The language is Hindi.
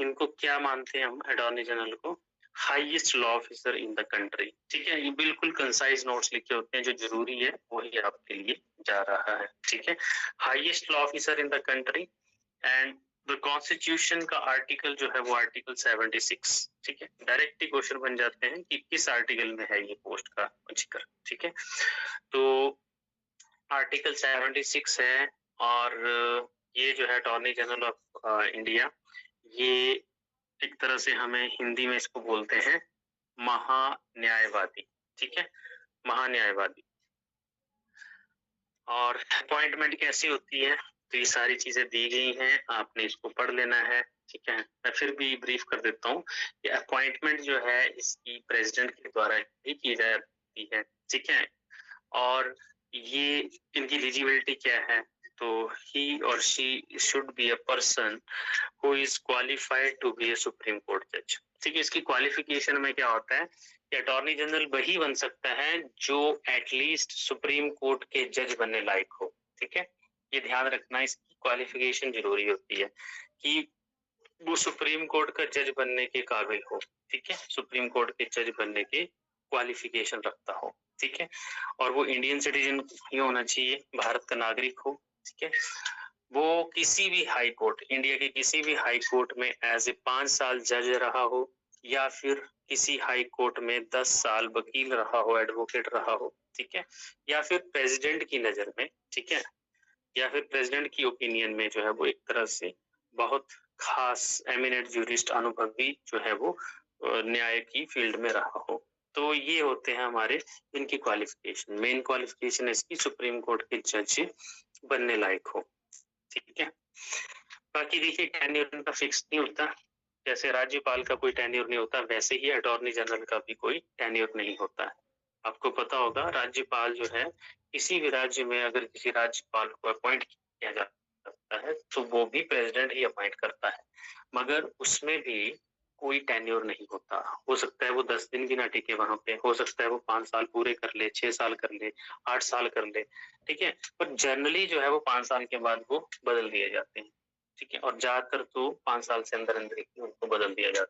इनको क्या मानते हैं हम अटॉर्नी जनरल को? Highest law officer in the country. ठीक है, ये बिल्कुल कंसाइज नोट्स लिखे होते हैं, जो जरूरी है वही आपके लिए जा रहा है। ठीक है, highest law officer in the country and the constitution का आर्टिकल जो है वो आर्टिकल 76। ठीक है, डायरेक्ट ही क्वेश्चन बन जाते हैं कि किस आर्टिकल में है ये पोस्ट का जिक्र। ठीक है, तो आर्टिकल 76 है और ये जो है अटॉर्नी जनरल ऑफ इंडिया, ये एक तरह से हमें हिंदी में इसको बोलते हैं महान्यायवादी। ठीक है, महान्यायवादी। और अपॉइंटमेंट कैसी होती है, तो ये सारी चीजें दी गई हैं, आपने इसको पढ़ लेना है। ठीक है, मैं फिर भी ब्रीफ कर देता हूँ कि अपॉइंटमेंट जो है इसकी प्रेसिडेंट के द्वारा ही की जाती है। ठीक है, और ये इनकी एलिजिबिलिटी क्या है, तो ही और she should be a person who is qualified to be a supreme court जज। ठीक है, इसकी क्वालिफिकेशन में क्या होता है कि अटॉर्नी जनरल वही बन सकता है जो एटलीस्ट सुप्रीम कोर्ट के जज बनने लायक हो। ठीक है, ये ध्यान रखना, इसकी क्वालिफिकेशन जरूरी होती है कि वो सुप्रीम कोर्ट का जज बनने के काबिल हो। ठीक है, सुप्रीम कोर्ट के जज बनने के क्वालिफिकेशन रखता हो। ठीक है, और वो इंडियन सिटीजन ही होना चाहिए, भारत का नागरिक हो। ठीक है, वो किसी भी हाई कोर्ट, इंडिया के किसी भी हाई कोर्ट में एज ए 5 साल जज रहा हो, या फिर किसी हाई कोर्ट में 10 साल वकील रहा हो, एडवोकेट रहा हो। ठीक है, या फिर प्रेसिडेंट की नजर में, ठीक है, या फिर प्रेसिडेंट की ओपिनियन में जो है वो एक तरह से बहुत खास एमिनेंट ज्यूरिस्ट, अनुभवी जो है वो न्याय की फील्ड में रहा हो। तो ये होते हैं हमारे इनकी क्वालिफिकेशन। मेन क्वालिफिकेशन इसकी सुप्रीम कोर्ट के जज बनने लायक हो। ठीक है, बाकी देखिए टेन्योर इनका फिक्स नहीं होता, जैसे राज्यपाल का कोई टेन्योर नहीं होता, वैसे ही अटॉर्नी जनरल का भी कोई टेन्योर नहीं होता है। आपको पता होगा राज्यपाल जो है किसी भी राज्य में अगर किसी राज्यपाल को अपॉइंट किया जाता है तो वो भी प्रेसिडेंट ही अपॉइंट करता है, मगर उसमें भी कोई टेन्योर नहीं होता। हो सकता है वो 10 दिन भी ना टिके वहां पे, हो सकता है वो 5 साल पूरे कर ले, 6 साल कर ले, 8 साल कर ले। ठीक है, पर जनरली जो है वो 5 साल के बाद वो बदल दिए जाते हैं। ठीक है, और ज्यादातर तो 5 साल से अंदर अंदर ही उनको बदल दिया जाता है।